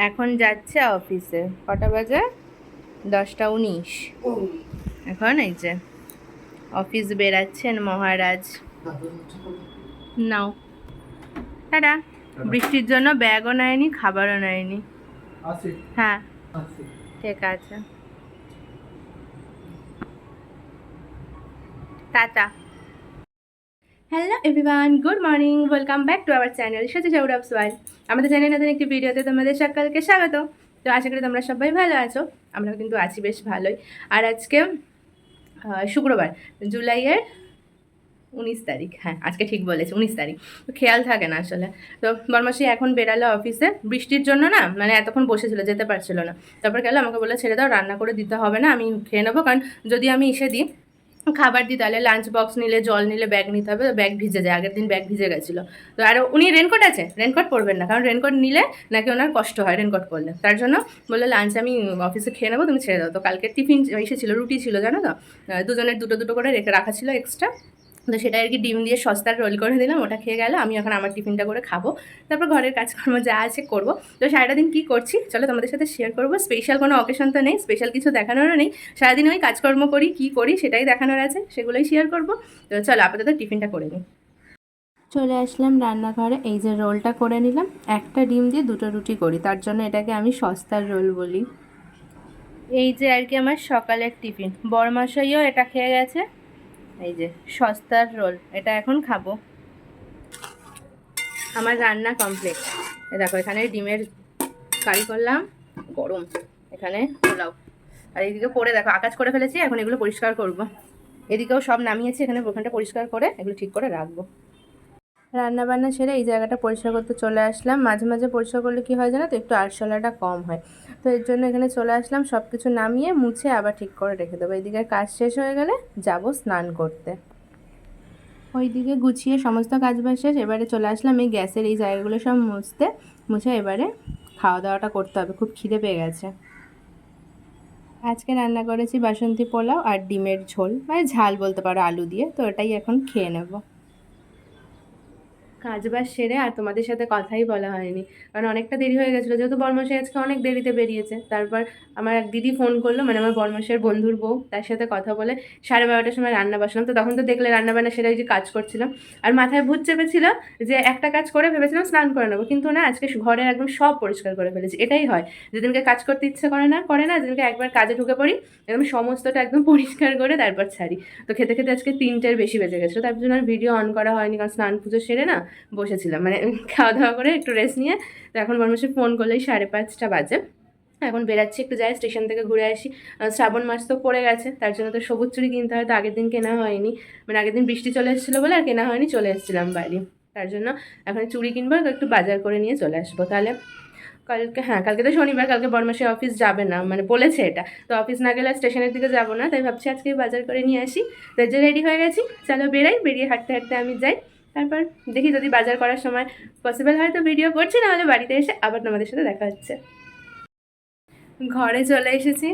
এখন যাচ্ছে অফিসে। কটা বাজে? 10টা 19। এখন এই যে অফিস বেরাচ্ছেন মহারাজ। নাও টাটা। বৃষ্টির জন্য ব্যাগও নেয়নি, খাবারও নেয়নি। হ্যাঁ ঠিক আছে, tata. Hello everyone, good morning, welcome back to our channel সাথে সৌরভ সোয়াল। আমাদের চ্যানেলে নতুন একটি ভিডিওতে তোমাদের সকলকে স্বাগত। তো আশা করি তোমরা সবাই ভালো আছো। আমরা কিন্তু আছি বেশ ভালোই। আর আজকে শুক্রবার, জুলাইয়ের 19 তারিখ। হ্যাঁ আজকে ঠিক বলেছি, 19 তারিখ। তো খেয়াল থাকে না আসলে। তো বরমাসি এখন বেরালো অফিসে, বৃষ্টির জন্য না, মানে এতক্ষণ বসেছিল, যেতে পারছিল না। তারপর গেল, আমাকে বলে ছেড়ে দাও, রান্না করে দিতে হবে না, আমি খেয়ে নেবো। কারণ যদি আমি এসে দিই খাবার দিই, তাহলে লাঞ্চ বক্স নিলে, জল নিলে ব্যাগ নিতে হবে, ব্যাগ ভিজে যায়। আগের দিন ব্যাগ ভিজে গেছিলো। তো আর উনি রেনকোট আছে, রেনকোট পরবেন না, কারণ রেনকোট নিলে নাকি ওনার কষ্ট হয় রেনকোট পরলে। তার জন্য বললো লাঞ্চ আমি অফিসে খেয়ে নেবো, তুমি ছেড়ে দাও। তো কালকে টিফিন এসেছিলো, রুটি ছিল জানো তো, দুজনের দুটো দুটো করে রেখে রাখা ছিল এক্সট্রা। তো সেটা আর কি ডিম দিয়ে সস্তার রোল করে দিলাম, ওটা খেয়ে গেল। আমি এখন আমার টিফিনটা করে খাবো, তারপর ঘরের কাজকর্ম যা আছে করবো। তো সারাটা দিন কী করছি চলো তোমাদের সাথে শেয়ার করবো। স্পেশাল কোনো অকেশন তো নেই, স্পেশাল কিছু দেখানোরও নেই। সারাদিন ওই কাজকর্ম করি, কী করি সেটাই দেখানোর আছে, সেগুলোই শেয়ার করবো। তো চলো আপাতত টিফিনটা করে নিই। চলে আসলাম রান্নাঘরে, এই যে রোলটা করে নিলাম। একটা ডিম দিয়ে দুটো রুটি করি, তার জন্য এটাকে আমি সস্তার রোল বলি। এই যে আর কি আমার সকালের টিফিন, বড়মশাইও এটা খেয়ে গেছে। এই যে সস্তার রোল, এটা এখন খাবো। আমার রান্না কমপ্লিট। দেখো এখানে ডিমের কারি করলাম, গরম, এখানে পোলাও। আর এইদিকে পরে দেখো আকাশ করে ফেলেছি, এখন এগুলো পরিষ্কার করব। এদিকেও সব নামিয়েছি, এখানে ওখানটা পরিষ্কার করে এগুলো ঠিক করে রাখবো। রান্না বান্না সেরে এই জায়গাটা পরিষ্কার করতে চলে আসলাম। মাঝে মাঝে পরিষ্কার করলে কি হয় জানো তো, একটু আরশোলাটা কম হয়। তো এর জন্য এখানে চলে আসলাম, সব কিছু নামিয়ে মুছে আবার ঠিক করে রেখে দেবো। এদিকে কাজ শেষ হয়ে গেলে যাব স্নান করতে। ওইদিকে গুছিয়ে সমস্ত কাজবাজ শেষ, এবারে চলে আসলাম এই গ্যাসের এই জায়গাগুলো সব মুছে এবারে খাওয়া দাওয়াটা করতে হবে, খুব খিদে পেয়ে গেছে। আজকে রান্না করেছি বাসন্তী পোলাও আর ডিমের ঝোল, মানে ঝাল বলতে পারো, আলু দিয়ে। তো ওটাই এখন খেয়ে নেব। কাজবাজ সেরে আর তোমাদের সাথে কথাই বলা হয়নি, কারণ অনেকটা দেরি হয়ে গেছিলো, যেহেতু বর্মশাই আজকে অনেক দেরিতে বেরিয়েছে। তারপর আমার এক দিদি ফোন করলো, মানে আমার বর্মশাইয়ের বন্ধুর বউ, তার সাথে কথা বলে 12:30টার সময় রান্না বসলাম। তো তখন তো দেখলে রান্না বান্না সেটা যে কাজ করছিলাম, আর মাথায় ভূত চেপেছিল যে একটা কাজ করে ভেবেছিলাম স্নান করে নেবো, কিন্তু না, আজকে ঘরের একদম সব পরিষ্কার করে ফেলেছি। এটাই হয়, যেদিনকে কাজ করতে ইচ্ছে করে না যেদিনকে একবার কাজে ঢুকে পড়ি, একদম সমস্তটা একদম পরিষ্কার করে তারপর ছাড়ি। তো খেতে খেতে আজকে 3টের বেশি বেজে গেছিলো, তার জন্য আর ভিডিও অন করা হয়নি, কারণ স্নান পুজো সেরে না বসেছিলাম, মানে খাওয়া দাওয়া করে একটু রেস্ট নিয়ে। তো এখন বর্মশাই ফোন করলেই 5:30টা বাজে। এখন বেরাচ্ছি, একটু যাই স্টেশন থেকে ঘুরে আসি। শ্রাবণ মাস তো পড়ে গেছে, তার জন্য তো সবুজ চুড়ি কিনতে হয়। তো আগের দিন কেনা হয়নি, মানে আগের দিন বৃষ্টি চলে এসেছিলো বলে আর কেনা হয়নি, চলে এসেছিলাম বাড়ি। তার জন্য এখন চুড়ি কিনবো, একটু বাজার করে নিয়ে চলে আসবো তাহলে। কালকে, হ্যাঁ কালকে তো শনিবার, কালকে বর্মশাই অফিস যাবে না, মানে বলেছে এটা। তো অফিস না গেলে স্টেশনের দিকে যাবো না, তাই ভাবছি আজকেই বাজার করে নিয়ে আসি। তাই যে রেডি হয়ে গেছি, চলো বেরাই, বেরিয়ে হাঁটতে হাঁটতে আমি যাই। তারপর দেখি যদি বাজার করার সময় পসিবল হয় তো ভিডিও করছি, নাহলে বাড়িতে এসে আবার তোমাদের সাথে দেখা হচ্ছে। ঘরে চলে এসেছি।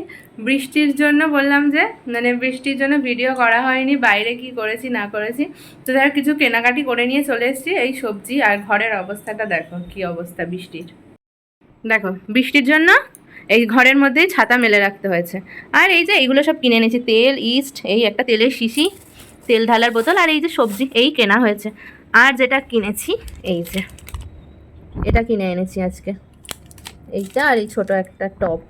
বৃষ্টির জন্য বললাম যে, মানে বৃষ্টির জন্য ভিডিও করা হয়নি, বাইরে কি করেছি না করেছি। তো তার কিছু কেনাকাটি করে নিয়ে চলে এসেছি, এই সবজি। আর ঘরের অবস্থাটা দেখো কি অবস্থা বৃষ্টির। দেখো বৃষ্টির জন্য এই ঘরের মধ্যেই ছাতা মেলে রাখতে হয়েছে। আর এই যে এইগুলো সব কিনে এনেছি, তেল, ইস্ট, এই একটা তেলের শিশি, তেল ঢালার বোতল, আর এই যে সবজি এই কেনা হয়েছে। আর যেটা কিনেছি, এই যে এটা কিনে এনেছি আজকে, এইটা। আর এই ছোট একটা টপ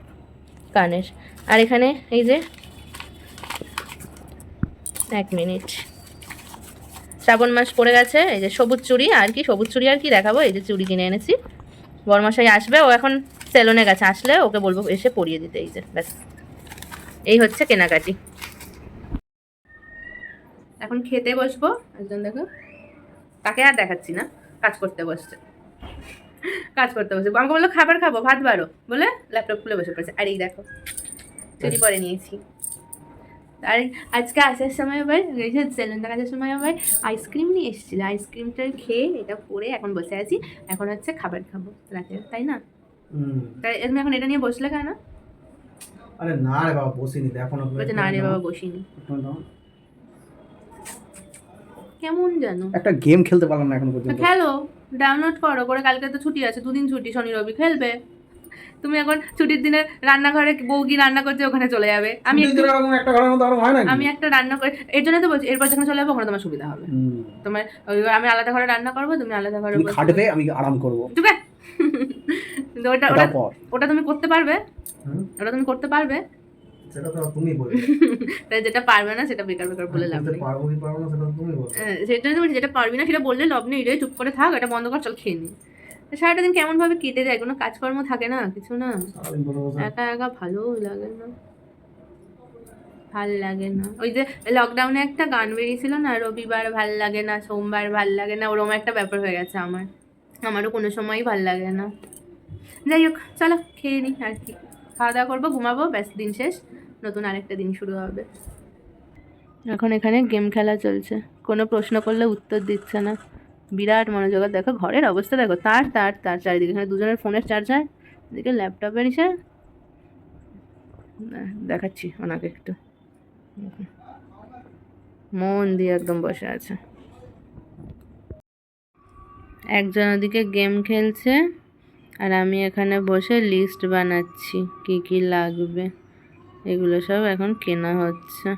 কানের। আর এখানে এই যে, 1 মিনিট, শ্রাবণ মাস পড়ে গেছে, এই যে সবুজ চুড়ি। আর কি সবুজ চুড়ি আর কি দেখাবো, এই যে চুড়ি কিনে এনেছি। বরমশাই আসবে, ও এখন সেলুনে গেছে, আসলে ওকে বলবো এসে পরিয়ে দিতে। এই যে ব্যাস, এই হচ্ছে কেনাকাটি। এখন খেতে বসবো। একজন দেখো, তাকে আর দেখাচ্ছি না, কাজ করতে বসছে, কাজ করতে বসে। আমাকে বললো খাবার খাবো, ভাত বাড়ো বলে ল্যাপটপ খুলে বসে পড়েছে। আর এই দেখো চুরি পরে নিয়েছি। আর আজকে আসার সময় আবার সেলুনটা আসার সময় আবার আইসক্রিম নিয়ে এসেছিল, আইসক্রিমটা খেয়ে এটা পরে এখন বসে আছি। এখন হচ্ছে খাবার খাবো রাতে, তাই না? তাই তুমি এখন এটা নিয়ে বসলে কেন? আরে না রে বাবা, বসিনি, দেখো না। বলছে না রে বাবা বসিনি, কেমন জানো। একটা গেম খেলতে পারলাম না এখন পর্যন্ত। খেলো, ডাউনলোড করো করে, কালকে তো ছুটি আছে, 2 দিন ছুটি, শনি রবি খেলবে। তুমি এখন ছুটির দিনে রান্নাঘরে বউ কি রান্না করছে ওখানে চলে যাবে, আমি ছুটির দিনে এরকম একটা ঘরের মধ্যে আরো হয় নাকি? আমি একটা রান্না করে, এর জন্য তো বলছি এরপর যখন চলে যাবো ওখানে তোমার সুবিধা হবে। তোমার আমি আলাদা ঘরে রান্না করবো, তুমি আলাদা ঘরে তুমি খাটবে, আমি আরাম করবো। চুপ কর। কিন্তু ওটা ওটার পর ওটা তুমি করতে পারবে, হুম, ওটা তুমি করতে পারবে। সেটা তো তুমি বলবে। তাই যেটা পারবে না সেটা বেকার বেকার বলে লাভ করতে নেই। পারবো কি পারবো না সেটা তো তুমি বলবে। সেটা তুমি যেটা পারবি না সেটা বললে লাভ নেই রে, চুপ করে থাক, এটা বন্ধ কর, চল খেয়ে নি। সারাটা দিন কেমন ভাবে কেটে যায়, কোনো কাজকর্ম থাকে না, কিছু না, সারাদিন বসে বসে একা একা ভালো লাগে না, ভাল লাগে না। ওই যে লকডাউনে একটা গান বেরিয়েছিল না, রবিবার ভাল লাগে না, সোমবার ভাল লাগে না, ওরকম একটা ব্যাপার হয়ে গেছে আমারও কোনো সময়ই ভাল লাগে না। যাই হোক চলো খেয়ে নিই, আর কি, খাওয়া দাওয়া করবো, ঘুমাবো, ব্যাস দিন শেষ, নতুন আরেকটা দিন শুরু হবে। এখন এখানে গেম খেলা চলছে, কোনো প্রশ্ন করলে উত্তর দিচ্ছে না, বিরাট মনোযোগ। আর দেখো ঘরের অবস্থা দেখো, তার তার তার চারিদিকে, এখানে দুজনের ফোনের চার্জার, এদিকে ল্যাপটপের ইসে, দেখাচ্ছি ওনাকে একটু, মন দিয়ে একদম বসে আছে। একজন ওদিকে গেম খেলছে আর আমি এখানে বসে লিস্ট বানাচ্ছি কি কি লাগবে, এগুলো সব এখন কেনা হচ্ছে।